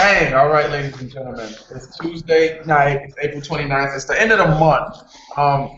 Bang! All right, ladies and gentlemen. It's Tuesday night. It's April 29th. It's the end of the month.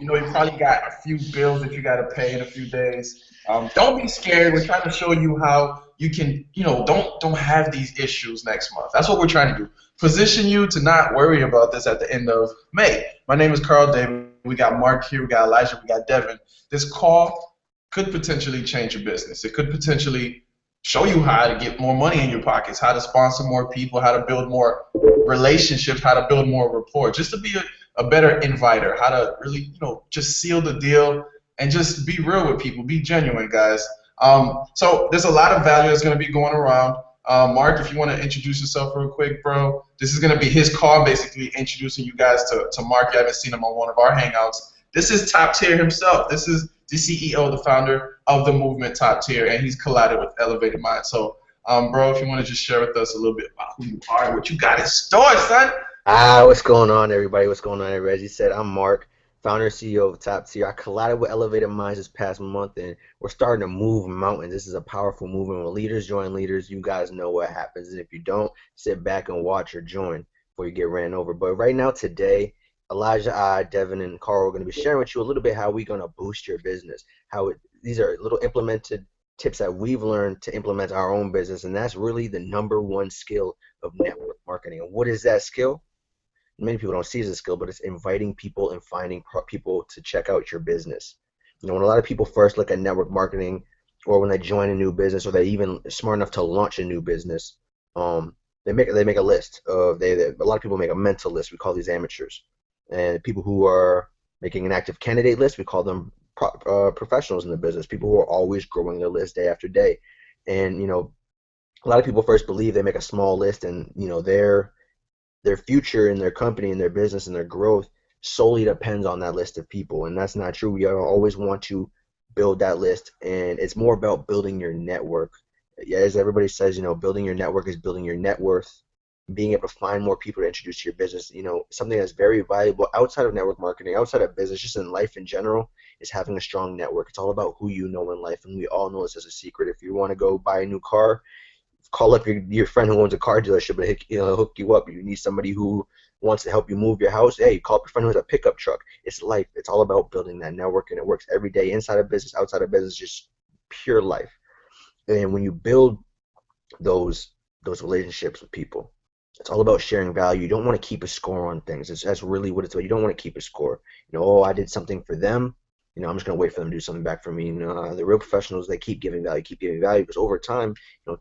You probably got a few bills that you got to pay in a few days. Don't be scared. We're trying to show you how you can, don't have these issues next month. That's what we're trying to do. Position you to not worry about this at the end of May. My name is Carl David. We got Mark here. We got Elijah. We got Devin. This call could potentially change your business. It could potentially show you how to get more money in your pockets, how to sponsor more people, how to build more relationships, how to build more rapport, just to be a better inviter, how to really, just seal the deal and just be real with people, be genuine, guys. So there's a lot of value that's going to be going around. Mark, if you want to introduce yourself real quick, bro, this is going to be his call, basically introducing you guys to Mark. You haven't seen him on one of our hangouts. This is Top Tier himself. This is the CEO, the founder of the movement Top Tier, and he's collided with Elevated Mind. So, bro, if you want to just share with us a little bit about who you are and what you got in store, son. What's going on, everybody? What's going on, everybody? As you said, I'm Mark, founder and CEO of Top Tier. I collided with Elevated Minds this past month, and we're starting to move mountains. This is a powerful movement. When leaders join leaders, you guys know what happens. And if you don't, sit back and watch or join before you get ran over. But right now, today, Elijah, Devin, and Carl are going to be sharing with you a little bit how we're going to boost your business. These are little implemented tips that we've learned to implement our own business, and that's really the number one skill of network marketing. And what is that skill? Many people don't see it as a skill, but it's inviting people and finding people to check out your business. When a lot of people first look at network marketing, or when they join a new business, or they even smart enough to launch a new business, they make a list of a lot of people make a mental list. We call these amateurs, and people who are making an active candidate list, we call them professionals in the business. People who are always growing their list day after day, and a lot of people first believe they make a small list, and their future in their company and their business and their growth solely depends on that list of people, and that's not true. We always want to build that list, and it's more about building your network. Yeah, as everybody says, building your network is building your net worth, being able to find more people to introduce to your business. Something that's very valuable outside of network marketing, outside of business, just in life in general, is having a strong network. It's all about who you know in life, and we all know this as a secret. If you want to go buy a new car, call up your friend who owns a car dealership and hook you up. You need somebody who wants to help you move your house. Hey, call up your friend who has a pickup truck. It's life. It's all about building that network, and it works every day, inside of business, outside of business, just pure life. And when you build those relationships with people, it's all about sharing value. You don't want to keep a score on things. That's really what it's about. You don't want to keep a score. Oh, I did something for them. I'm just going to wait for them to do something back for me. The real professionals, they keep giving value, because over time,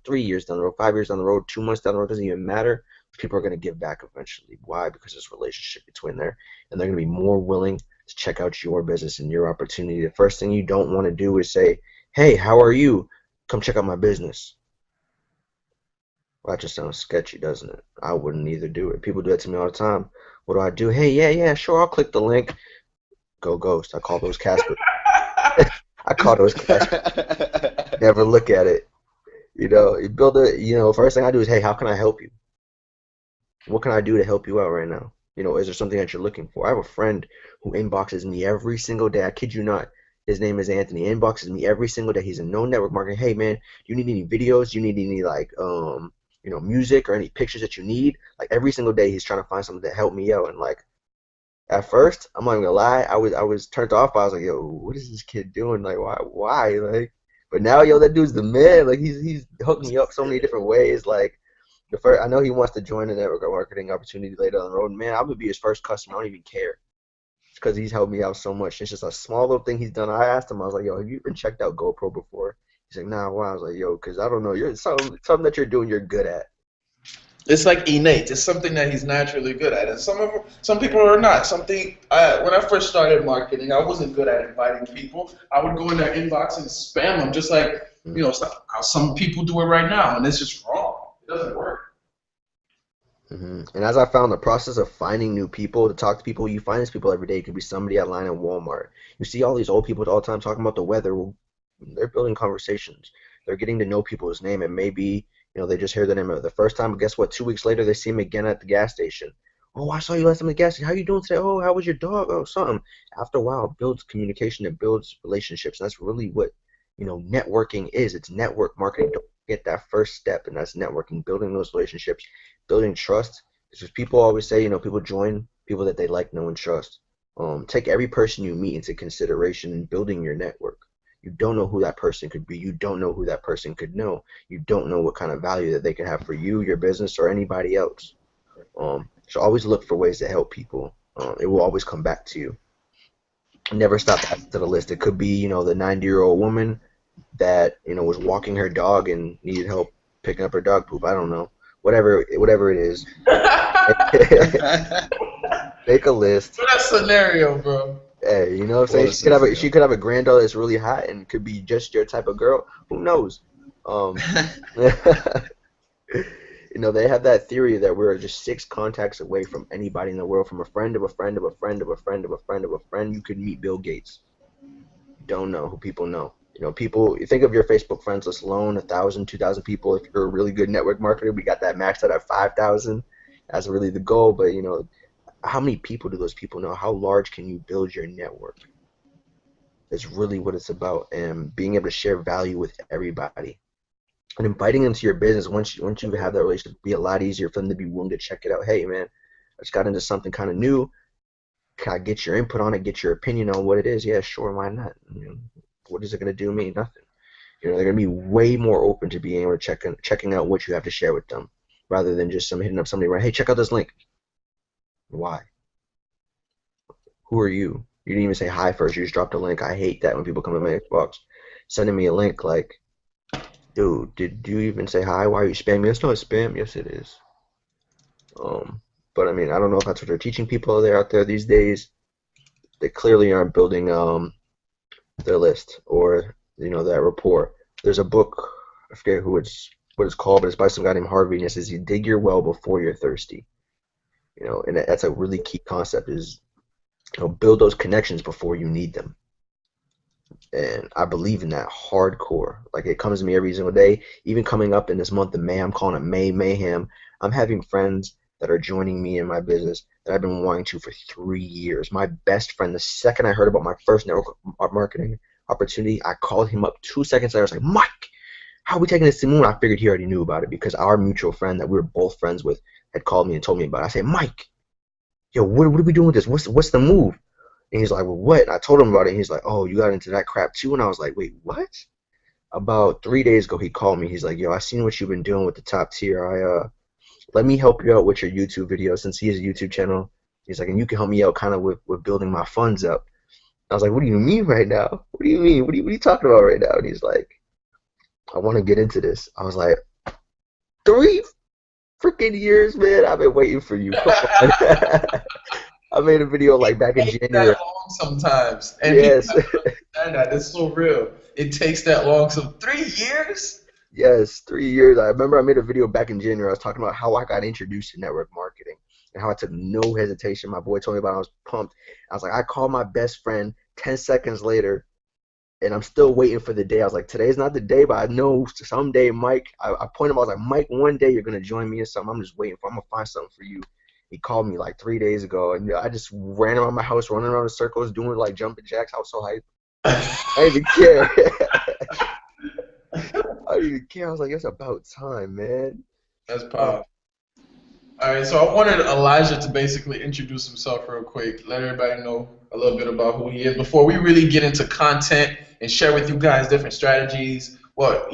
3 years down the road, 5 years down the road, 2 months down the road, doesn't even matter. People are going to give back eventually. Why? Because there's a relationship between there, and they're going to be more willing to check out your business and your opportunity. The first thing you don't want to do is say, hey, how are you? Come check out my business. Well, that just sounds sketchy, doesn't it? I wouldn't either do it. People do that to me all the time. What do I do? Hey, yeah, sure, I'll click the link. Go ghost. I call those Casper. I call those Casper. Never look at it. You build first thing I do is, hey, how can I help you? What can I do to help you out right now? Is there something that you're looking for? I have a friend who inboxes me every single day. I kid you not. His name is Anthony. He inboxes me every single day. He's in no network marketing. Hey, man, do you need any videos? Do you need any, music or any pictures that you need? Like, every single day he's trying to find something to help me out. And, at first, I'm not even gonna lie, I was turned off. I was like, yo, what is this kid doing? Like, why? But now, that dude's the man. Like, he's hooked me up so many different ways. Like, I know he wants to join the network marketing opportunity later on the road. Man, I'm gonna be his first customer. I don't even care. It's because he's helped me out so much. It's just a small little thing he's done. I asked him, I was like, yo, have you even checked out GoPro before? He's like, nah. Why? I was like, yo, because I don't know. You're something that you're doing, you're good at. It's like innate. It's something that he's naturally good at, and some people are not. When I first started marketing, I wasn't good at inviting people. I would go in their inbox and spam them, just like how some people do it right now, and it's just wrong. It doesn't work. And as I found, the process of finding new people to talk to people, you find these people every day. It could be somebody at line at Walmart. You see all these old people all the time talking about the weather. Well, they're building conversations. They're getting to know people's name, and maybe they just hear the name of it the first time, but guess what? 2 weeks later, they see him again at the gas station. Oh, I saw you last time at the gas station. How you doing today? Oh, how was your dog? Oh, something. After a while, it builds communication. It builds relationships. And that's really what networking is. It's network marketing. Don't get that first step, and that's networking, building those relationships, building trust. Because people always say, people join people that they like, know, and trust. Take every person you meet into consideration in building your network. You don't know who that person could be. You don't know who that person could know. You don't know what kind of value that they could have for you, your business, or anybody else. So always look for ways to help people. It will always come back to you. Never stop adding to the list. It could be, the 90-year-old woman that, was walking her dog and needed help picking up her dog poop. I don't know. Whatever it is. Make a list. For that scenario, bro. Hey, you know what I'm saying? She could have a granddaughter that's really hot and could be just your type of girl. Who knows? They have that theory that we're just 6 contacts away from anybody in the world, from a friend of a friend of a friend of a friend of a friend of a friend. You could meet Bill Gates. You don't know who people know. People, you think of your Facebook friends list alone, 1,000, 2,000 people. If you're a really good network marketer, we got that maxed out at 5,000. That's really the goal. But, how many people do those people know? How large can you build your network? That's really what it's about, and being able to share value with everybody. And inviting them to your business, once you have that relationship, it'll be a lot easier for them to be willing to check it out. Hey, man, I just got into something kind of new. Can I get your input on it, get your opinion on what it is? Yeah, sure, why not? What is it going to do me? Nothing. They're going to be way more open to being able to checking out what you have to share with them, rather than just hitting up somebody, right? Hey, check out this link. Why? Who are you? You didn't even say hi first. You just dropped a link. I hate that when people come to my Xbox sending me a link like, dude, did you even say hi? Why are you spamming? It's not spam. Yes, it is. But I mean, I don't know if that's what they're teaching people out there these days. They clearly aren't building their list or that rapport. There's a book, I forget what it's called, but it's by some guy named Harvey, and it says you dig your well before you're thirsty. And that's a really key concept, is build those connections before you need them. And I believe in that hardcore. Like, it comes to me every single day. Even coming up in this month of May, I'm calling it May Mayhem. I'm having friends that are joining me in my business that I've been wanting to for 3 years. My best friend, the second I heard about my first network marketing opportunity, I called him up 2 seconds later. I was like, Mike, how are we taking this to the moon? I figured he already knew about it because our mutual friend that we were both friends with had called me and told me about it. I said, Mike, yo, what are we doing with this? What's the move? And he's like, well, what? And I told him about it. And he's like, oh, you got into that crap too? And I was like, wait, what? About 3 days ago, he called me. He's like, yo, I seen what you've been doing with the top tier. Let me help you out with your YouTube video, since he has a YouTube channel. He's like, and you can help me out kind of with building my funds up. I was like, what do you mean right now? What do you mean? What are you talking about right now? And he's like, I want to get into this. I was like, 3 freaking years, man. I've been waiting for you. I made a video like back in January. That long sometimes, and yes, people understand that. It's so real. It takes that long. So 3 years. Yes, 3 years. I remember I made a video back in January. I was talking about how I got introduced to network marketing and how I took no hesitation. My boy told me about it. I was pumped. I was like, I called my best friend 10 seconds later, and I'm still waiting for the day. I was like, today's not the day, but I know someday, Mike. I pointed him. I was like, Mike, one day you're going to join me in something. I'm just waiting for. I'm going to find something for you. He called me like 3 days ago, and I just ran around my house, running around in circles, doing like jumping jacks. I was so hyped. I didn't even care. I didn't even care. I was like, it's about time, man. That's powerful. All right, so I wanted Elijah to basically introduce himself real quick, let everybody know a little bit about who he is before we really get into content and share with you guys different strategies, what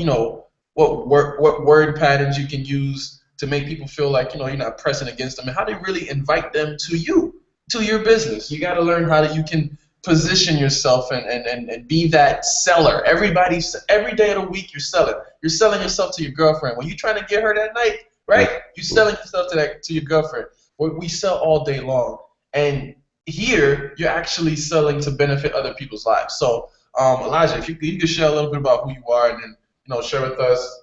word patterns you can use to make people feel like you're not pressing against them, and how to really invite them to your business. You got to learn how you can position yourself and be that seller. Every day of the week you're selling. You're selling yourself to your girlfriend. When you're trying to get her that night, right? You're selling yourself to your girlfriend. We sell all day long, and here you're actually selling to benefit other people's lives. So, Elijah, if you could share a little bit about who you are, and then share with us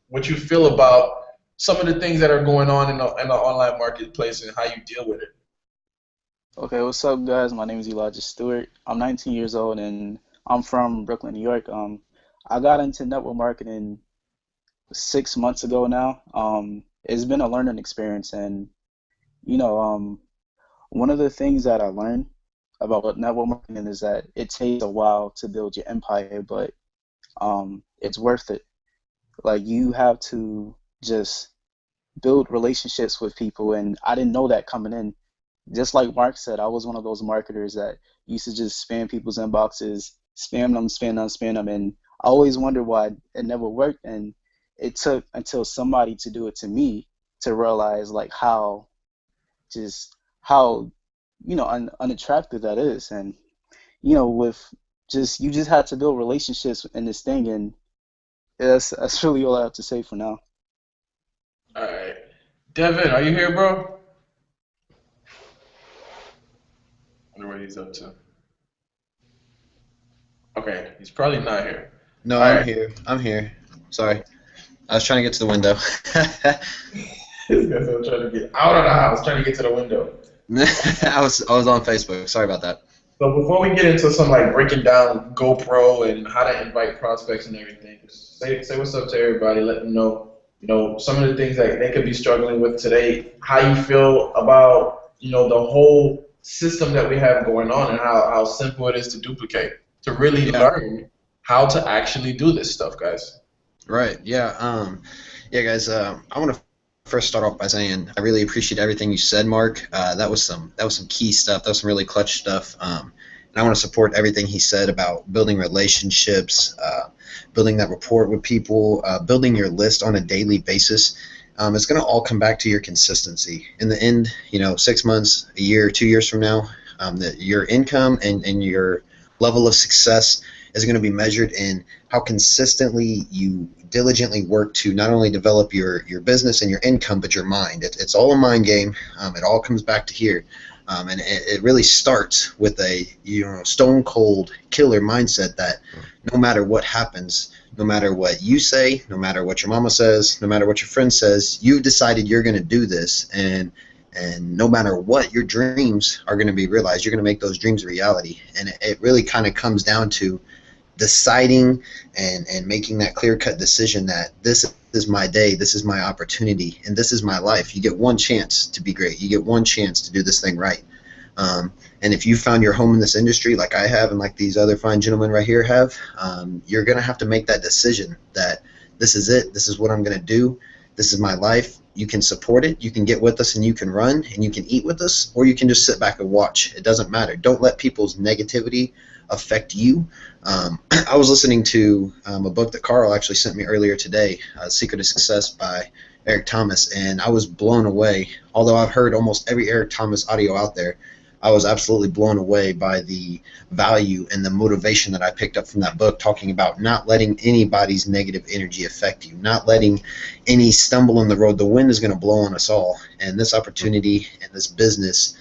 what you feel about some of the things that are going on in the online marketplace and how you deal with it. Okay, what's up, guys? My name is Elijah Stewart. I'm 19 years old, and I'm from Brooklyn, New York. I got into network marketing 6 months ago now. It's been a learning experience, and one of the things that I learned about network marketing is that it takes a while to build your empire, but it's worth it. Like you have to just build relationships with people, and I didn't know that coming in. Just like Mark said, I was one of those marketers that used to just spam people's inboxes, spam them, and I always wondered why it never worked. And it took until somebody to do it to me to realize like just how unattractive that is. And with just you just had to build relationships in this thing, and that's really all I have to say for now. All right. Devin, are you here, bro? I wonder what he's up to. Okay, he's probably not here. No, All I'm right. here. I'm here. Sorry. I was trying to get to the window. This guy's trying to get out of the house, trying to get to the window. I was on Facebook. Sorry about that. So before we get into some like breaking down GoPro and how to invite prospects and everything, just say what's up to everybody. Let them know, some of the things that they could be struggling with today. How you feel about, the whole system that we have going on and how simple it is to duplicate, to really Yeah. learn how to actually do this stuff, guys. Right. Yeah. Yeah, guys. I want to first start off by saying I really appreciate everything you said, Mark. That was some key stuff. That was some really clutch stuff. And I want to support everything he said about building relationships, building that rapport with people, building your list on a daily basis. It's going to all come back to your consistency. In the end, 6 months, a year, 2 years from now, your income and your level of success is going to be measured in how consistently you diligently work to not only develop your business and your income, but your mind. It's all a mind game. It all comes back to here. And it really starts with a stone cold killer mindset that no matter what happens, no matter what you say, no matter what your mama says, no matter what your friend says, you decided you're going to do this, and no matter what, your dreams are going to be realized. You're going to make those dreams a reality. And it really kind of comes down to deciding and making that clear-cut decision that this is my day, this is my opportunity, and this is my life. You get one chance to be great. You get one chance to do this thing right. And if you found your home in this industry like I have and like these other fine gentlemen right here have, you're going to have to make that decision that this is it, this is what I'm going to do, this is my life. You can support it, you can get with us and you can run and you can eat with us, or you can just sit back and watch. It doesn't matter. Don't let people's negativity affect you. I was listening to a book that Carl actually sent me earlier today, Secret of Success by Eric Thomas, and I was blown away. Although I've heard almost every Eric Thomas audio out there, I was absolutely blown away by the value and the motivation that I picked up from that book, talking about not letting anybody's negative energy affect you, not letting any stumble in the road. The wind is going to blow on us all, and this opportunity and this business,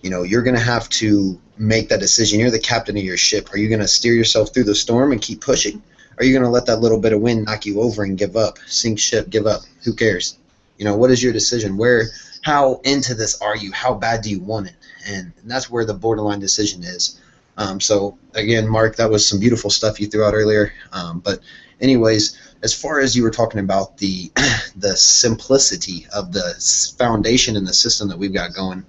you're going to have to make that decision. You're the captain of your ship. Are you going to steer yourself through the storm and keep pushing? Or are you going to let that little bit of wind knock you over and give up? Sink ship, give up. Who cares? What is your decision? How into this are you? How bad do you want it? And that's where the borderline decision is. So again, Mark, that was some beautiful stuff you threw out earlier. But anyways, as far as you were talking about the simplicity of the foundation and the system that we've got going,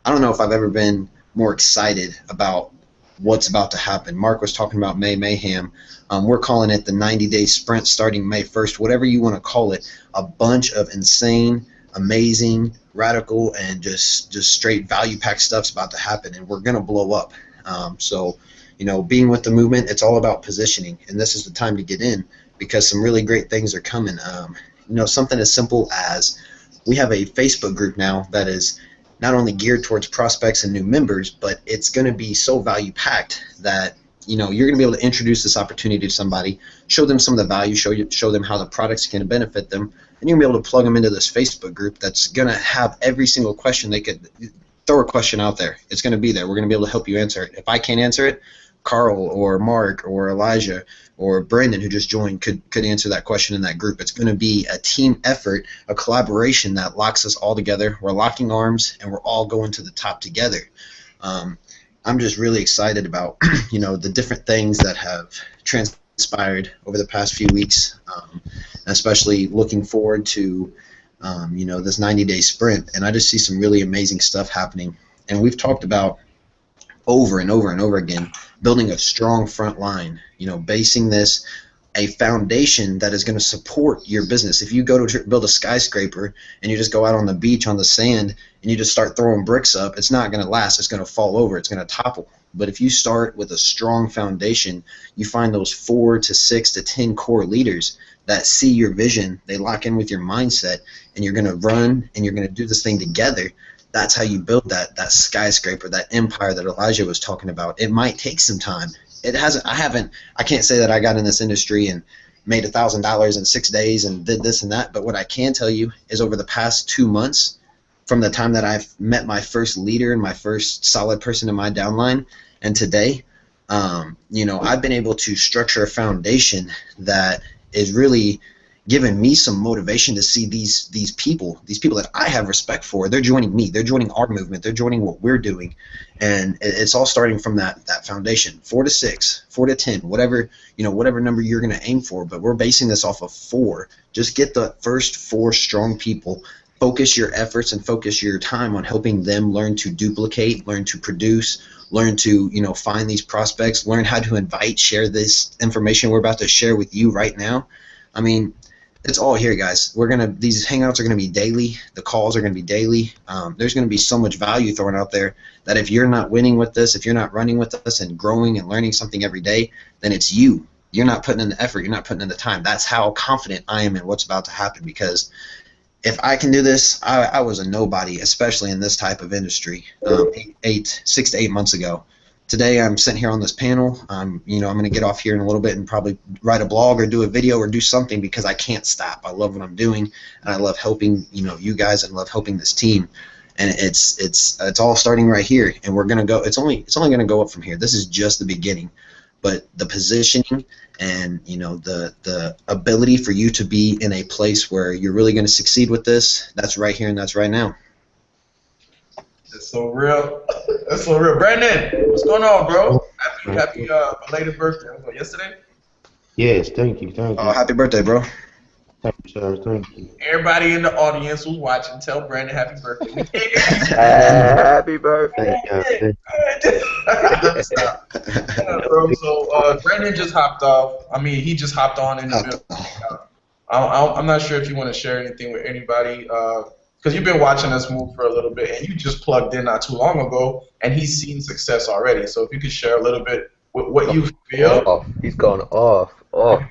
I don't know if I've ever been more excited about what's about to happen. Mark was talking about May Mayhem. We're calling it the 90-day sprint starting May 1st, whatever you want to call it. A bunch of insane, amazing, radical, and just straight value-packed stuff's about to happen, and we're going to blow up. So, being with the movement, it's all about positioning, and this is the time to get in because some really great things are coming. Something as simple as we have a Facebook group now that is not only geared towards prospects and new members, but it's going to be so value-packed that you're going to be able to introduce this opportunity to somebody, show them some of the value, show them how the product's going to benefit them, and you're going to be able to plug them into this Facebook group that's going to have every single question. They could throw a question out there. It's going to be there. We're going to be able to help you answer it. If I can't answer it, Carl or Mark or Elijah or Brandon, who just joined, could answer that question in that group. It's going to be a team effort, a collaboration that locks us all together. We're locking arms, and we're all going to the top together. I'm just really excited about the different things that have transpired over the past few weeks, especially looking forward to this 90-day sprint. And I just see some really amazing stuff happening. And we've talked about over and over and over again building a strong front line, basing this a foundation that is going to support your business. If you go to build a skyscraper and you just go out on the beach on the sand and you just start throwing bricks up, it's not going to last. It's going to fall over. It's going to topple. But if you start with a strong foundation, you find those 4 to 6 to 10 core leaders that see your vision, they lock in with your mindset, and you're going to run and you're going to do this thing together. That's how you build that skyscraper, that empire that Elijah was talking about. It might take some time. It hasn't. I can't say that I got in this industry and made $1,000 in 6 days and did this and that. But what I can tell you is over the past 2 months, from the time that I've met my first leader and my first solid person in my downline, and today, I've been able to structure a foundation that is really giving me some motivation to see these people that I have respect for. They're joining me. They're joining our movement. They're joining what we're doing, and it's all starting from that foundation. 4 to 6, 4 to 10, whatever number you're going to aim for. But we're basing this off of 4. Just get the first 4 strong people. Focus your efforts and focus your time on helping them learn to duplicate, learn to produce, learn to find these prospects, learn how to invite, share this information we're about to share with you right now. I mean, it's all here, guys. These hangouts are gonna be daily. The calls are gonna be daily. There's gonna be so much value thrown out there that if you're not winning with this, if you're not running with us and growing and learning something every day, then it's you. You're not putting in the effort. You're not putting in the time. That's how confident I am in what's about to happen, because if I can do this, I was a nobody, especially in this type of industry, 6 to 8 months ago. Today I'm sitting here on this panel. I'm going to get off here in a little bit and probably write a blog or do a video or do something, because I can't stop. I love what I'm doing, and I love helping you guys, and love helping this team. And it's all starting right here, and we're gonna go. It's only going to go up from here. This is just the beginning. But the positioning and the ability for you to be in a place where you're really going to succeed with this, that's right here and that's right now. That's so real. That's so real. Brandon, what's going on, bro? Happy belated birthday. Was it yesterday? Yes, thank you. Oh, happy birthday, bro. Thank you, sir. Thank you. Everybody in the audience who's watching, tell Brandon happy birthday. Happy birthday. Bro, so Brandon just hopped off. I mean, he just hopped on in the middle. I'm not sure if you want to share anything with anybody, because you've been watching us move for a little bit, and you just plugged in not too long ago, and he's seen success already. So if you could share a little bit with what you feel. He's going off. Well,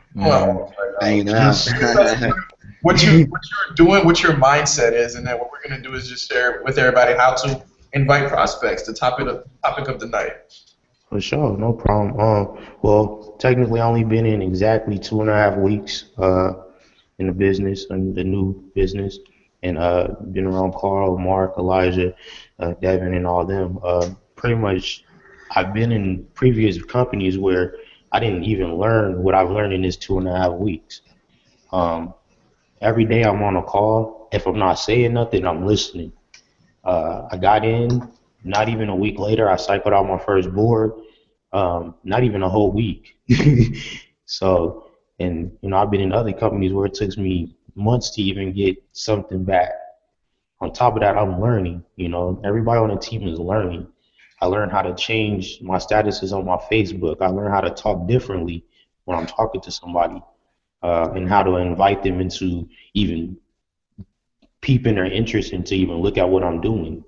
what you're doing, what your mindset is, and then what we're gonna do is just share with everybody how to invite prospects. The topic of the night. For sure, no problem. Well, technically, I only been in exactly 2.5 weeks in the business, in the new business, and been around Carl, Mark, Elijah, Devin, and all them. Pretty much, I've been in previous companies where I didn't even learn what I've learned in this 2.5 weeks. Every day I'm on a call. If I'm not saying nothing, I'm listening. I got in, not even a week later, I cycled out my first board. Not even a whole week. So, and I've been in other companies where it took me months to even get something back. On top of that, I'm learning. Everybody on the team is learning. I learned how to change my statuses on my Facebook. I learned how to talk differently when I'm talking to somebody, and how to invite them into even peeping their interest into even look at what I'm doing.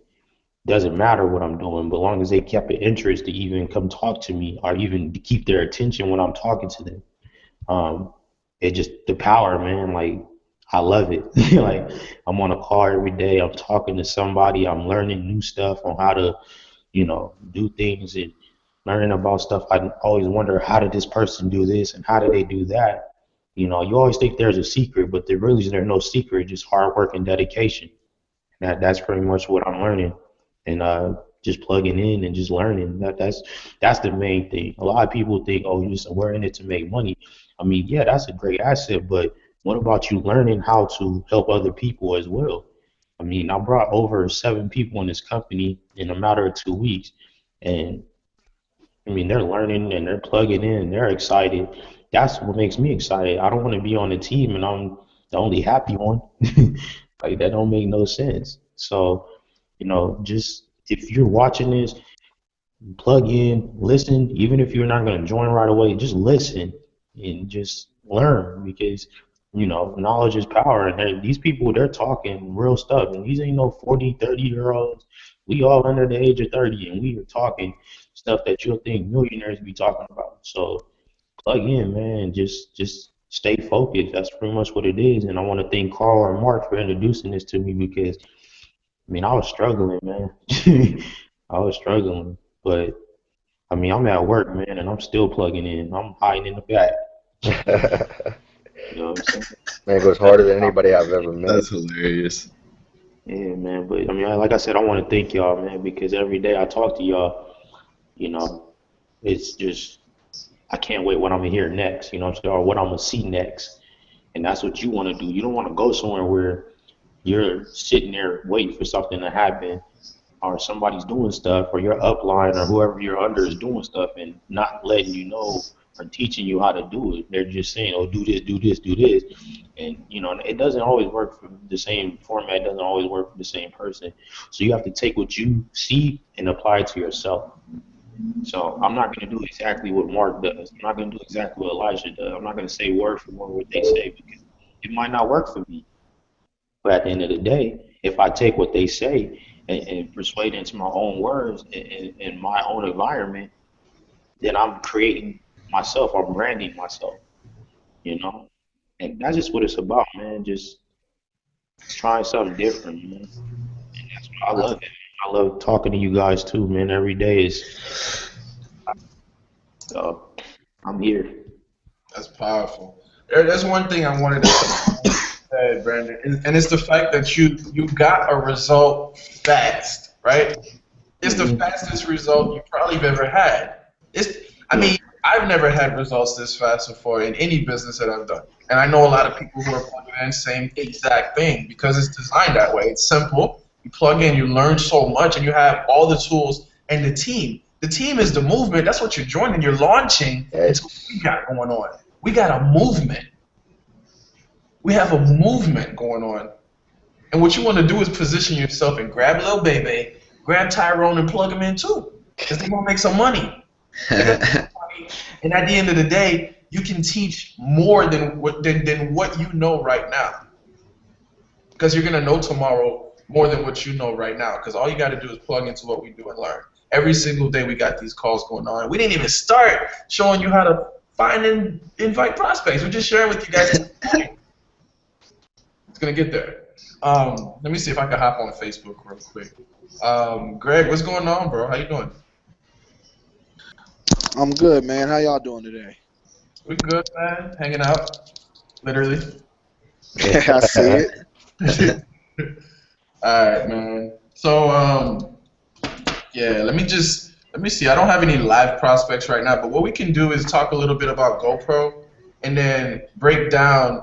Doesn't matter what I'm doing, but as long as they kept an interest to even come talk to me or even to keep their attention when I'm talking to them. It just, the power, man, like, I love it. Like, I'm on a call every day, I'm talking to somebody, I'm learning new stuff on how to, do things, and learning about stuff. I always wonder, how did this person do this and how did they do that? You always think there's a secret, but there's no secret, just hard work and dedication. That's pretty much what I'm learning. And just plugging in and just learning. That's the main thing. A lot of people think, oh, we're in it to make money. I mean, yeah, that's a great asset, but what about you learning how to help other people as well? I mean, I brought over 7 people in this company in a matter of 2 weeks, and I mean, they're learning and they're plugging in and they're excited. That's what makes me excited. I don't want to be on a team and I'm the only happy one. Like, that don't make no sense. So, just if you're watching this, plug in, listen. Even if you're not going to join right away, just listen and just learn because knowledge is power, and these people, they're talking real stuff, and these ain't no 40, 30 year olds. We all under the age of 30, and we are talking stuff that you'll think millionaires be talking about. So plug in, man, and just stay focused. That's pretty much what it is. And I want to thank Carl and Mark for introducing this to me because I mean I was struggling, man. I was struggling, but I mean I'm at work, man, and I'm still plugging in. I'm hiding in the back. You know what I'm saying? Man, it goes harder than anybody I've ever met. That's hilarious. Yeah, man. But I mean, like I said, I want to thank y'all, man, because every day I talk to y'all, you know, it's just I can't wait what I'm gonna hear next. You know what I'm saying, or what I'm gonna see next. And that's what you want to do. You don't want to go somewhere where you're sitting there waiting for something to happen, or somebody's doing stuff, or your upline or whoever you're under is doing stuff and not letting you know or teaching you how to do it. They're just saying, "Oh, do this, do this, do this," and it doesn't always work for the same format. It doesn't always work for the same person. So you have to take what you see and apply it to yourself. So I'm not going to do exactly what Mark does. I'm not going to do exactly what Elijah does. I'm not going to say word for word what they say because it might not work for me. But at the end of the day, if I take what they say and persuade it into my own words and my own environment, then I'm creating myself. I'm branding myself, you know? And that's just what it's about, man. Just trying something different, man. And that's what I love it. I love talking to you guys too, man. Every day is, I'm here. That's powerful. There's one thing I wanted to say, Brandon, and it's the fact that you got a result fast, right? It's the fastest result you probably have ever had. I mean, I've never had results this fast before in any business that I've done. And I know a lot of people who are plugging in same exact thing because it's designed that way. It's simple. You plug in, you learn so much, and you have all the tools and the team. The team is the movement. That's what you're joining. You're launching. It's what we got going on. We got a movement. We have a movement going on. And what you want to do is position yourself and grab Lil Baby, grab Tyrone and plug them in too. Because they're going to make some money. And at the end of the day, you can teach more than what you know right now. Because you're going to know tomorrow more than what you know right now. Because all you got to do is plug into what we do and learn. Every single day we got these calls going on. We didn't even start showing you how to find and invite prospects. We're just sharing with you guys. It's going to get there. Let me see if I can hop on Facebook real quick. Greg, what's going on, bro? How you doing? I'm good, man. How y'all doing today? We good, man. Hanging out, literally. I see it. All right, man. So, yeah, let me see. I don't have any live prospects right now, but what we can do is talk a little bit about GoPro and then break down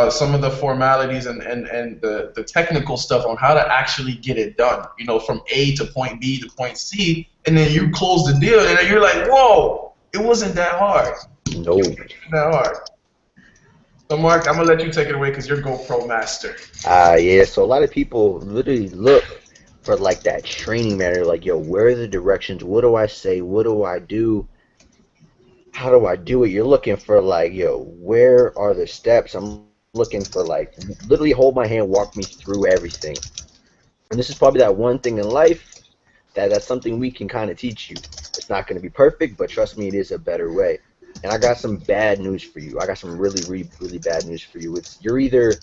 some of the formalities and the technical stuff on how to actually get it done. You know, from A to point B to point C, and then you close the deal, and then you're like, whoa, it wasn't that hard. No. It wasn't that hard. So, Mark, I'm going to let you take it away because you're GoPro master. Yeah, so a lot of people literally look for like that training manual, like, yo, where are the directions? What do I say? What do I do? How do I do it? You're looking for like, yo, where are the steps? I'm looking for like, literally hold my hand, walk me through everything. And this is probably that one thing in life that's something we can kind of teach you. It's not going to be perfect, but trust me, it is a better way. And I got some bad news for you. I got some really, really, really bad news for you. You're either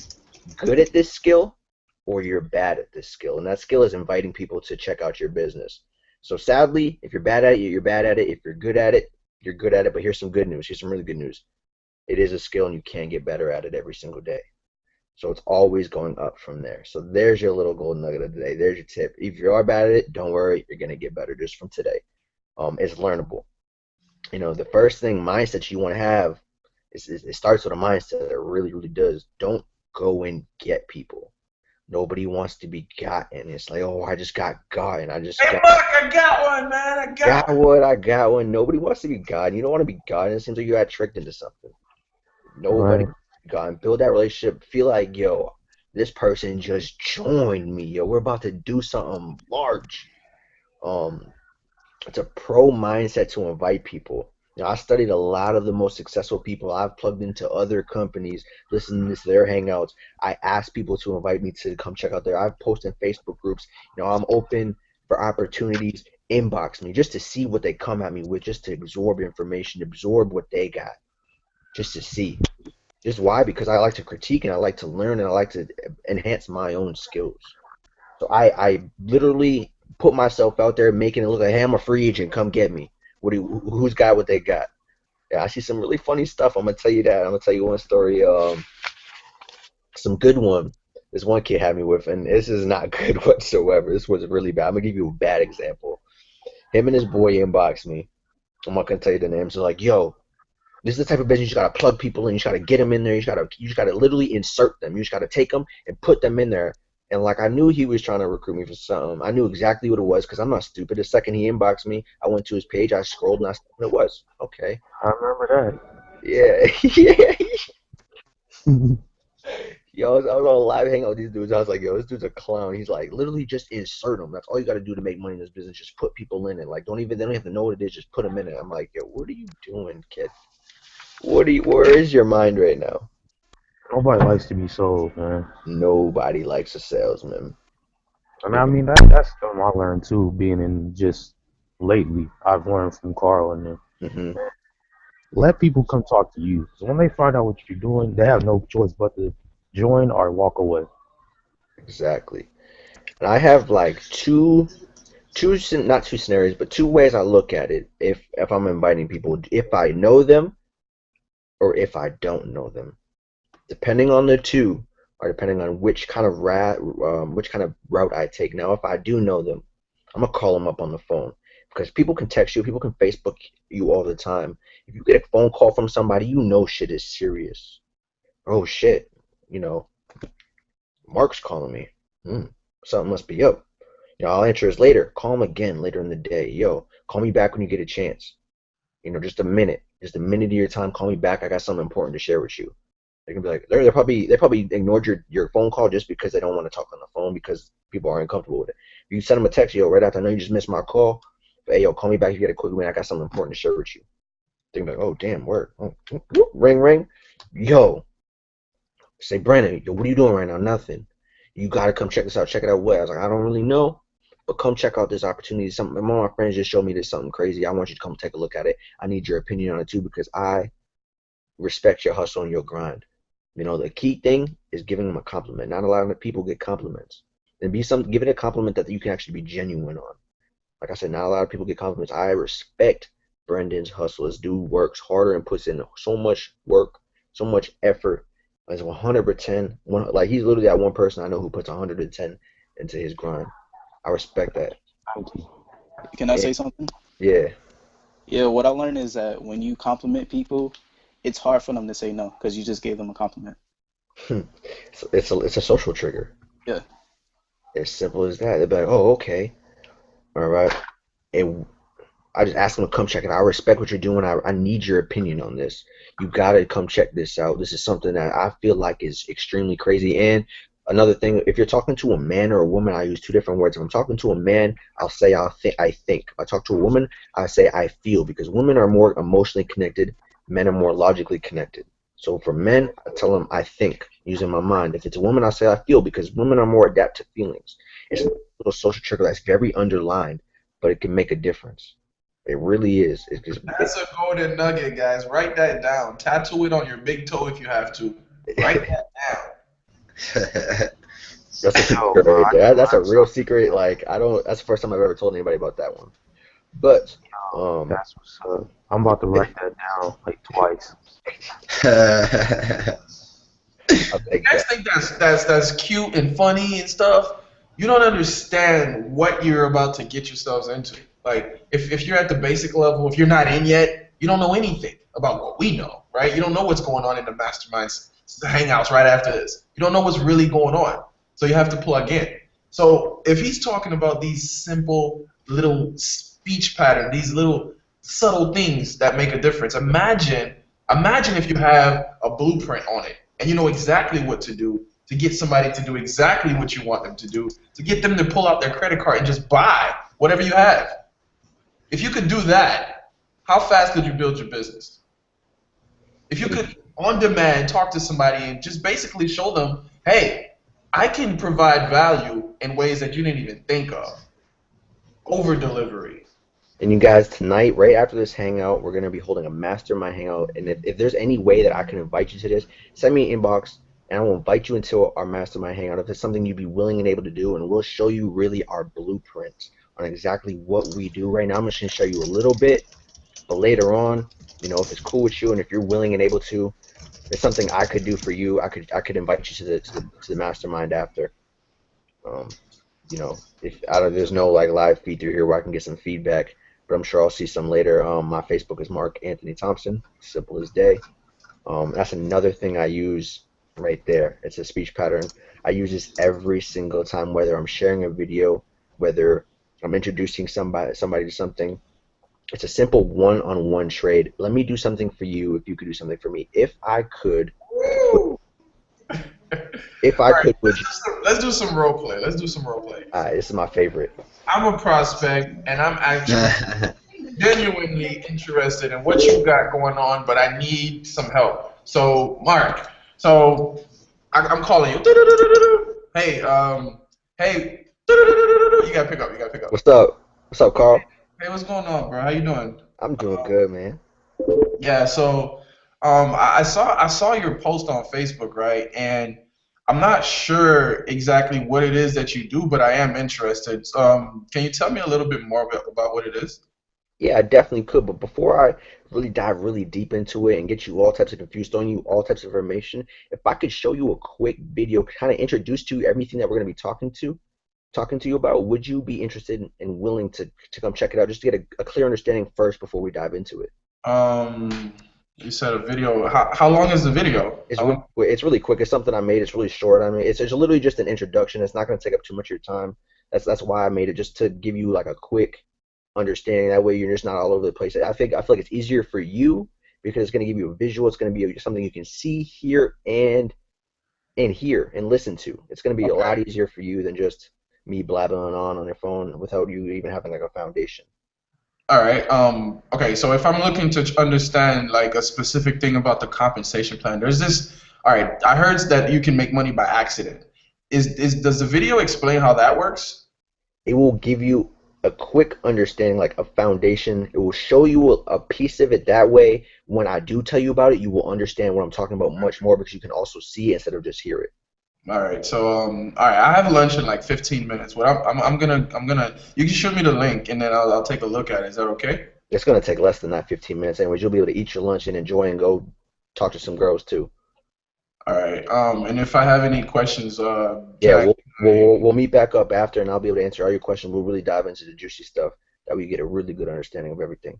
good at this skill or you're bad at this skill. And that skill is inviting people to check out your business. So sadly, if you're bad at it, you're bad at it. If you're good at it, you're good at it. But here's some good news. Here's some really good news. It is a skill and you can get better at it every single day. So it's always going up from there. So there's your little golden nugget of the day. There's your tip. If you are bad at it, don't worry. You're going to get better just from today. It's learnable. You know, the first thing mindset you want to have is it starts with a mindset. It really, really does. Don't go and get people. Nobody wants to be gotten. It's like, oh, I just got gotten. Hey, Mark, I got one, man. I got one. Nobody wants to be gotten. You don't want to be gotten. It seems like you got tricked into something. Nobody gotten. Build that relationship. Feel like, yo, this person just joined me. Yo, we're about to do something large. It's a pro mindset to invite people. You know, I studied a lot of the most successful people. I've plugged into other companies, listening to their hangouts. I asked people to invite me to come check out there. I've posted in Facebook groups. You know, I'm open for opportunities. Inbox me just to see what they come at me with, just to absorb information, absorb what they got, just to see. Just why? Because I like to critique and I like to learn and I like to enhance my own skills. So I literally put myself out there, making it look like, hey, I'm a free agent. Come get me. Who's got what they got? Yeah, I see some really funny stuff. I'm gonna tell you that. I'm gonna tell you one story. Some good one. This one kid had me with, and this is not good whatsoever. This was really bad. I'm gonna give you a bad example. Him and his boy inboxed me. I'm not gonna tell you the names. They're like, yo, this is the type of business you gotta plug people in. You just gotta get them in there. You just gotta literally insert them. You just gotta take them and put them in there. And like I knew he was trying to recruit me for something. I knew exactly what it was because I'm not stupid. The second he inboxed me, I went to his page. I scrolled and I saw what it was. Okay. I remember Yeah. Yeah. Yo, I was on a live hangout with these dudes. I was like, yo, this dude's a clown. He's like, literally just insert them. That's all you got to do to make money in this business. Just put people in it. Like, they don't have to know what it is. Just put them in it. I'm like, yo, what are you doing, kid? Where is your mind right now? Nobody likes to be sold, man. Nobody likes a salesman. And I mean, that's something I learned too, being in just lately. I've learned from Carl and them. Hmm. Let people come talk to you. So when they find out what you're doing, they have no choice but to join or walk away. Exactly. And I have like not two scenarios, but two ways I look at it. If I'm inviting people, if I know them or if I don't know them. Depending on the two, or depending on which kind of route I take. Now, if I do know them, I'm gonna call them up on the phone because people can text you, people can Facebook you all the time. If you get a phone call from somebody, you know shit is serious. Oh shit, you know, Mark's calling me. Something must be up. You know, I'll answer this later. Call him again later in the day. Yo, call me back when you get a chance. You know, just a minute of your time. Call me back. I got something important to share with you. They can be like, they probably ignored your phone call just because they don't want to talk on the phone because people aren't comfortable with it. If you send them a text, yo, right after I know you just missed my call, but, hey, yo, call me back if you get a quick minute. I got something important to share with you. They can be like, oh, damn, word. Oh, ring, ring. Yo, say, Brandon, yo, what are you doing right now? Nothing. You got to come check this out. Check it out what? I was like, I don't really know, but come check out this opportunity. One of my friends just showed me this something crazy. I want you to come take a look at it. I need your opinion on it, too, because I respect your hustle and your grind. You know, the key thing is giving them a compliment. Not a lot of people get compliments. And give it a compliment that you can actually be genuine on. Like I said, not a lot of people get compliments. I respect Brendan's hustle. This dude works harder and puts in so much work, so much effort. As 100%, like he's literally that one person I know who puts 110 into his grind. I respect that. Can I say something? Yeah. Yeah, what I learned is that when you compliment people, it's hard for them to say no because you just gave them a compliment. It's a social trigger. Yeah. As simple as that. They'll be like, oh, okay. All right. And I just ask them to come check it out. I respect what you're doing. I need your opinion on this. You got to come check this out. This is something that I feel like is extremely crazy. And another thing, if you're talking to a man or a woman, I use two different words. If I'm talking to a man, I'll say I think. If I talk to a woman, I say I feel because women are more emotionally connected. Men are more logically connected. So for men, I tell them I think, using my mind. If it's a woman, I say I feel because women are more adapt to feelings. It's a little social trigger that's very underlined, but it can make a difference. It really is. That's a golden nugget, guys. Write that down. Tattoo it on your big toe if you have to. Write that down. That's a secret right there. That's a real secret. Like that's the first time I've ever told anybody about that one. But that's what's up. I'm about to write that down like twice. You guys think that's cute and funny and stuff? You don't understand what you're about to get yourselves into. Like if you're at the basic level, if you're not in yet, you don't know anything about what we know, right? You don't know what's going on in the masterminds, the hangouts right after this. You don't know what's really going on. So you have to plug in. So if he's talking about these simple little speech patterns, these little subtle things that make a difference, imagine if you have a blueprint on it and you know exactly what to do to get somebody to do exactly what you want them to do, to get them to pull out their credit card and just buy whatever you have. If you could do that, how fast could you build your business? If you could, on demand, talk to somebody and just basically show them, hey, I can provide value in ways that you didn't even think of. Over delivery. And you guys, tonight, right after this hangout, we're going to be holding a mastermind hangout. And if there's any way that I can invite you to this, send me an inbox, and I will invite you into our mastermind hangout. If it's something you'd be willing and able to do, and we'll show you really our blueprint on exactly what we do right now. I'm just going to show you a little bit, but later on, you know, if it's cool with you and if you're willing and able to, it's something I could do for you. I could invite you to the mastermind after. You know, if there's no like live feed through here where I can get some feedback, but I'm sure I'll see some later. My Facebook is Mark Anthony Thompson, simple as day. That's another thing I use right there. It's a speech pattern. I use this every single time, whether I'm sharing a video, whether I'm introducing somebody to something. It's a simple one-on-one trade. Let me do something for you if you could do something for me. If I could, would you? Let's do some role play. Let's do some role play. This is my favorite. I'm a prospect, and I'm actually genuinely interested in what you got going on, but I need some help. So, Mark, I'm calling you. Hey, hey, you gotta pick up. What's up, Carl? Hey, what's going on, bro? How you doing? I'm doing good, man. Yeah, so I saw your post on Facebook, right? And I'm not sure exactly what it is that you do, but I am interested. Can you tell me a little bit more about what it is? Yeah, I definitely could, but before I really dive really deep into it and get you all types of confused on you, all types of information, if I could show you a quick video, kind of introduce to you everything that we're going to be talking to you about, would you be interested and willing to come check it out, just to get a clear understanding first before we dive into it? You said a video. How long is the video? It's really quick. It's something I made. It's really short. I mean, it's literally just an introduction. It's not going to take up too much of your time. That's why I made it, just to give you like a quick understanding. That way you're just not all over the place. I feel like it's easier for you because it's going to give you a visual. It's going to be something you can see, hear, and hear and listen to. It's going to be a lot easier for you than just me blabbing on your phone without you even having like a foundation. All right. Okay. So if I'm looking to understand like a specific thing about the compensation plan, there's this. All right. I heard that you can make money by accident. Does the video explain how that works? It will give you a quick understanding, like a foundation. It will show you a piece of it. That way, when I do tell you about it, you will understand what I'm talking about much more, because you can also see it instead of just hear it. All right. So all right. I have lunch in like 15 minutes. What I'm gonna. You can shoot me the link, and then I'll take a look at it. Is that okay? It's gonna take less than that 15 minutes, anyways. You'll be able to eat your lunch and enjoy and go talk to some girls too. All right. And if I have any questions, we'll meet back up after, and I'll be able to answer all your questions. We'll really dive into the juicy stuff, that we get a really good understanding of everything.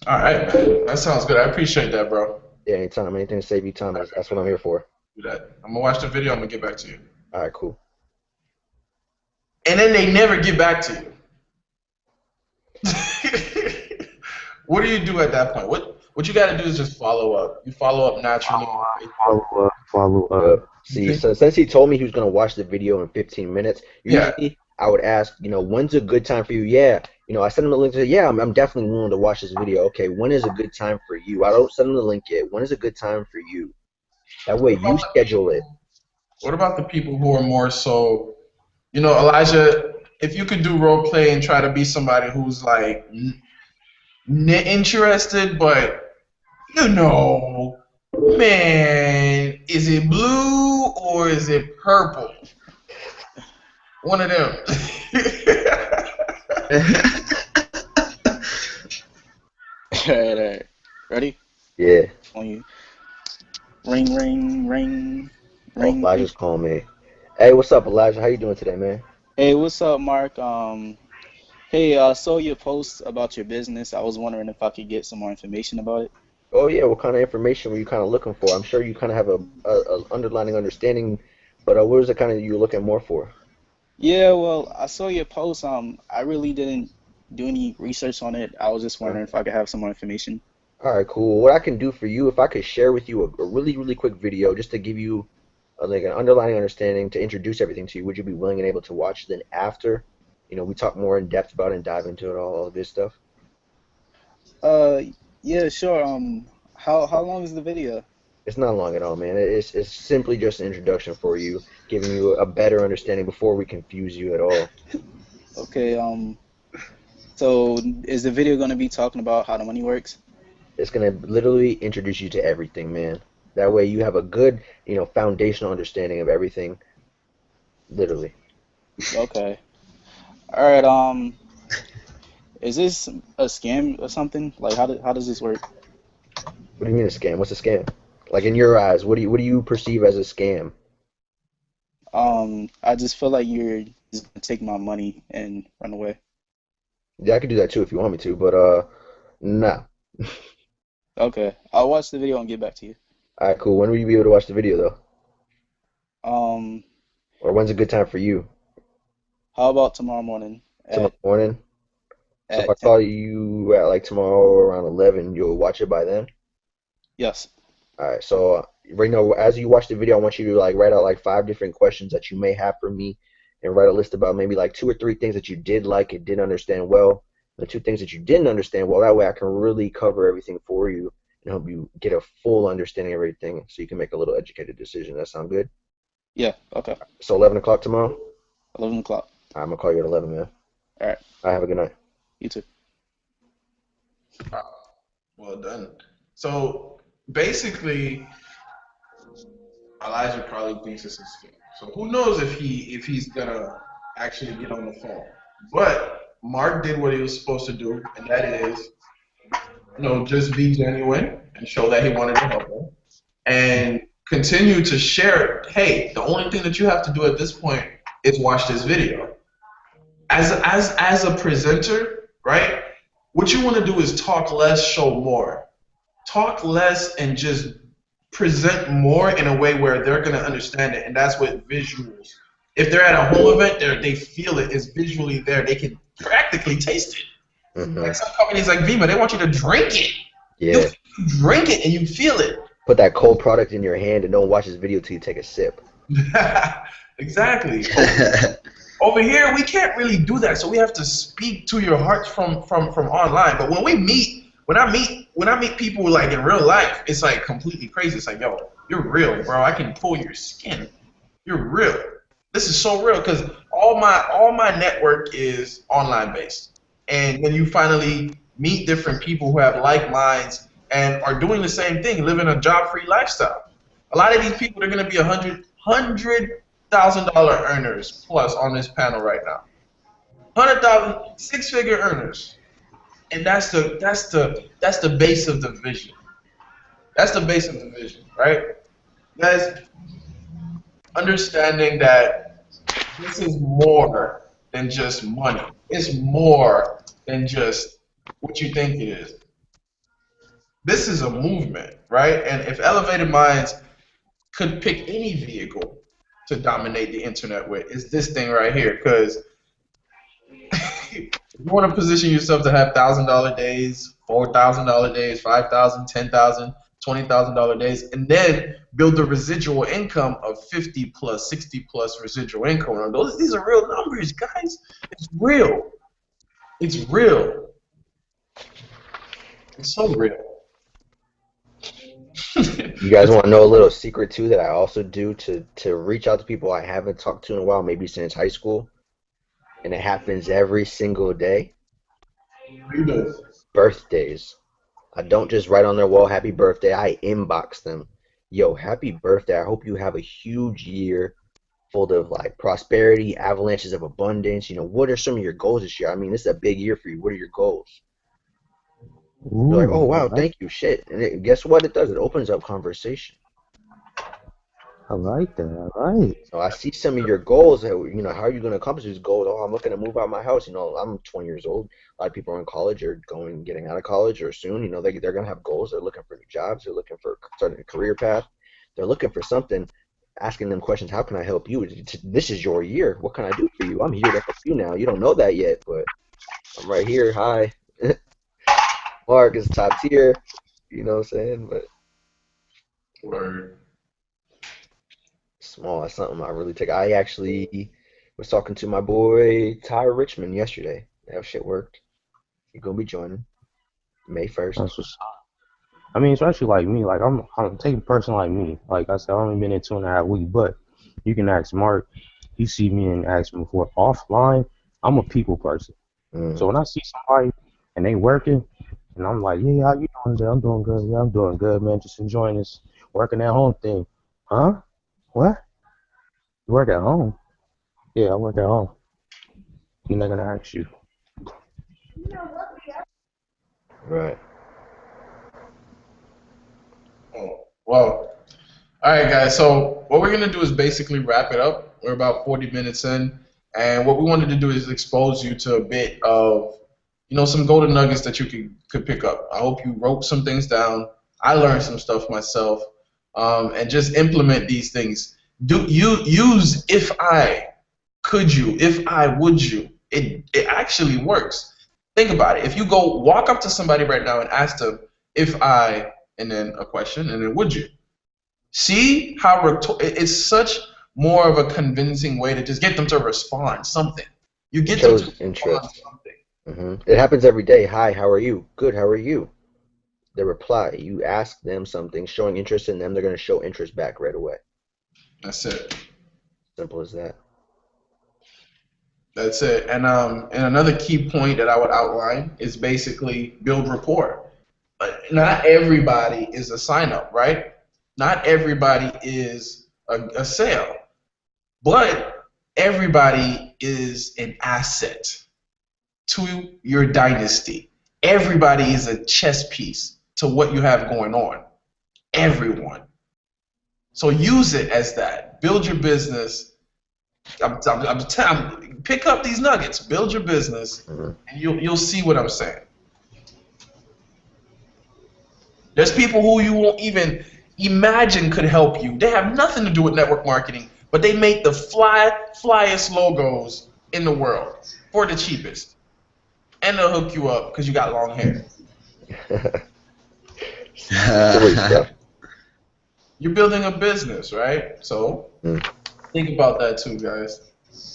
All right, man. That sounds good. I appreciate that, bro. Yeah, anytime. Anything to save you time. That's what I'm here for. Do that. I'm gonna watch the video. I'm gonna get back to you. All right, cool. And then they never get back to you. What do you do at that point? What you got to do is just follow up. You follow up naturally. Follow up. See, so since he told me he was going to watch the video in 15 minutes, usually I would ask, when's a good time for you? Yeah, I send him the link. I'm definitely willing to watch this video. Okay, when is a good time for you? I don't send him the link yet. When is a good time for you? That way you schedule it. What about the people who are more so, Elijah, if you could do role play and try to be somebody who's like interested, but man, is it blue or is it purple? One of them. All right. Ready? Yeah. On you. Ring, ring, ring. Oh, Elijah's calling me. Hey, what's up, Elijah? How you doing today, man? Hey, what's up, Mark? Hey, I saw your post about your business. I was wondering if I could get some more information about it. Oh yeah, what kind of information were you kind of looking for? I'm sure you kind of have a underlying understanding, but what was it kind of you were looking more for? Yeah, well, I saw your post. I really didn't do any research on it. I was just wondering if I could have some more information. All right, cool. What I can do for you, if I could share with you a really, really quick video just to give you like an underlying understanding, to introduce everything to you, would you be willing and able to watch? Then after, we talk more in depth about it and dive into it, all of this stuff? Uh, yeah, sure. How long is the video? It's not long at all, man. It's simply just an introduction for you, giving you a better understanding before we confuse you at all. Okay. So is the video gonna be talking about how the money works? It's gonna literally introduce you to everything, man. That way you have a good, foundational understanding of everything, literally. Okay. All right. Is this a scam or something? Like, how does this work? What do you mean a scam? What's a scam? Like in your eyes, what do you perceive as a scam? I just feel like you're just gonna take my money and run away. Yeah, I could do that too if you want me to, but nah. Okay. I'll watch the video and get back to you. All right, cool. When will you be able to watch the video though? Um, Or when's a good time for you? how about tomorrow morning Tomorrow morning? So if I at 10? call you at like tomorrow around 11, you'll watch it by then? Yes. All right. So right now, as you watch the video, I want you to like write out like 5 different questions that you may have for me, and write a list about maybe like 2 or 3 things that you did like and didn't understand well, the 2 things that you didn't understand well. That way, I can really cover everything for you and help you get a full understanding of everything, so you can make a little educated decision. That sound good? Yeah. Okay. So 11 o'clock tomorrow. 11 o'clock. I'm gonna call you at 11, man. All right. All right. Have a good night. You too. Well done. So basically, Elijah probably thinks it's a scam. So who knows if he's gonna actually get on the phone. But Mark did what he was supposed to do, and that is, just be genuine and show that he wanted to help him, and continue to share it. Hey, the only thing that you have to do at this point is watch this video. As a presenter, right? What you want to do is talk less, show more. Talk less and just present more in a way where they're going to understand it, and that's with visuals. If they're at a home event, they feel it. It's visually there. They can practically taste it. Hmm. Like some companies like Vima, they want you to drink it. Yeah. You drink it and you feel it. Put that cold product in your hand and don't watch this video till you take a sip. Exactly. Over here, we can't really do that, so we have to speak to your hearts from online. But when I meet people like in real life, it's like completely crazy. It's like, yo, you're real, bro. I can pull your skin. You're real. This is so real because all my network is online based, and when you finally meet different people who have like minds and are doing the same thing, living a job-free lifestyle. A lot of these people are going to be $100,000 earners plus on this panel right now. 100,000, six-figure earners, and that's the base of the vision. That's the base of the vision, right? Guys, understanding that this is more than just money. It's more than just what you think it is. This is a movement, right? And if Elevated Minds could pick any vehicle to dominate the internet with, it's this thing right here. Because you want to position yourself to have $1,000 days, $4,000 days, $5,000, $10,000, $20,000 days, and then build the residual income of 50 plus, 60 plus residual income. And these are real numbers, guys. It's real. It's real. It's so real. You guys want to know a little secret too that I also do to reach out to people I haven't talked to in a while, maybe since high school, and it happens every single day? Birthdays. I don't just write on their wall happy birthday. I inbox them. Yo, happy birthday. I hope you have a huge year full of like prosperity, avalanches of abundance. What are some of your goals this year? I mean, this is a big year for you. What are your goals? They're like, oh, wow, thank you, shit. And guess what it does? It opens up conversation. I like that. All right. So I see some of your goals. How are you going to accomplish these goals? Oh, I'm looking to move out of my house. I'm 20 years old. A lot of people are in college or getting out of college or soon. They're going to have goals. They're looking for new jobs. They're looking for starting a career path. They're looking for something, asking them questions. How can I help you? This is your year. What can I do for you? I'm here to help you now. You don't know that yet, but I'm right here. Hi. Mark is top tier. You know what I'm saying? But Word. small. That's something I really take. I actually was talking to my boy Ty Richmond yesterday. That shit worked. He's gonna be joining. May 1st. That's what's I mean, especially like me, like I'm taking a person like me. Like I said, I've only been in 2.5 weeks, but you can ask Mark. He see me and ask me before offline. I'm a people person. So when I see somebody and they working, and I'm like, yeah, how you doing today? I'm doing good. Yeah, I'm doing good, man. Just enjoying this working at home thing. Huh? What? You work at home? Yeah, I work at home. He's not gonna ask you. Right. Oh, well, all right, guys. So what we're gonna do is basically wrap it up. We're about 40 minutes in, and what we wanted to do is expose you to a bit of, some golden nuggets that you could pick up. I hope you wrote some things down. I learned some stuff myself, and just implement these things. Do you use if I, could you, if I, would you? It actually works. Think about it. If you go walk up to somebody right now and ask them if I, and then a question, and then would you? See how it's such more of a convincing way to just get them to respond something. You get them to respond interest. something. It happens every day. Hi, how are you? Good, how are you? The reply. You ask them something, showing interest in them, they're going to show interest back right away. That's it. Simple as that. That's it. And another key point that I would outline is basically build rapport. But not everybody is a sign up, right? Not everybody is a sale, but everybody is an asset to your dynasty. Everybody is a chess piece to what you have going on. Everyone. So use it as that. Build your business. Pick up these nuggets. Build your business, and you'll see what I'm saying. There's people who you won't even imagine could help you. They have nothing to do with network marketing, but they make the flyest logos in the world for the cheapest. And they'll hook you up because you got long hair. You're building a business, right? So think about that too, guys.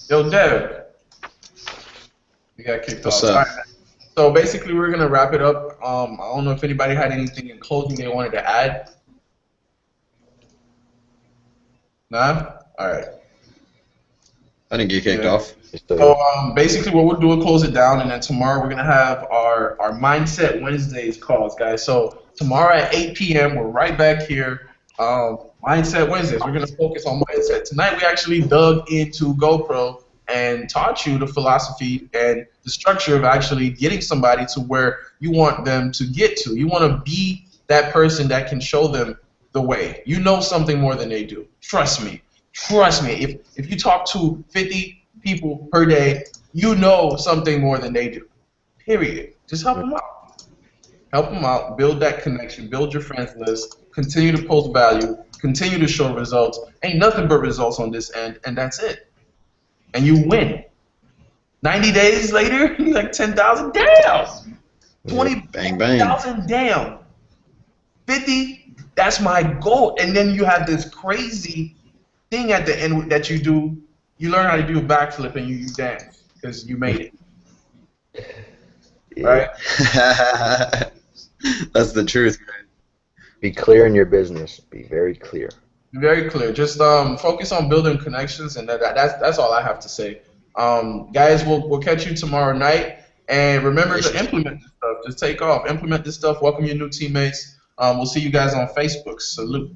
Yo, Dev. You got kicked off. All right. So basically, we're going to wrap it up. I don't know if anybody had anything in closing they wanted to add. Nah? All right. I didn't get kicked off. So basically what we'll do is close it down, and then tomorrow we're going to have our Mindset Wednesdays calls, guys. So tomorrow at 8 p.m., we're right back here. Mindset Wednesdays. We're going to focus on mindset. Tonight we actually dug into GoPro and taught you the philosophy and the structure of actually getting somebody to where you want them to get to. You want to be that person that can show them the way. You know something more than they do. Trust me. Trust me. If you talk to 50 people per day, you know something more than they do. Period. Just help them out. Help them out. Build that connection. Build your friends list. Continue to post value. Continue to show results. Ain't nothing but results on this end, and that's it. And you win. 90 days later, you're like 10,000 down. 20,000 down. 50, that's my goal. And then you have this crazy thing at the end that you do. You learn how to do a backflip and you dance because you made it. Right? That's the truth, man. Be clear in your business. Be very clear. Very clear. Just focus on building connections, and that's all I have to say. Guys, we'll catch you tomorrow night, and remember to implement this stuff. Just take off, implement this stuff. Welcome your new teammates. We'll see you guys on Facebook. Salute.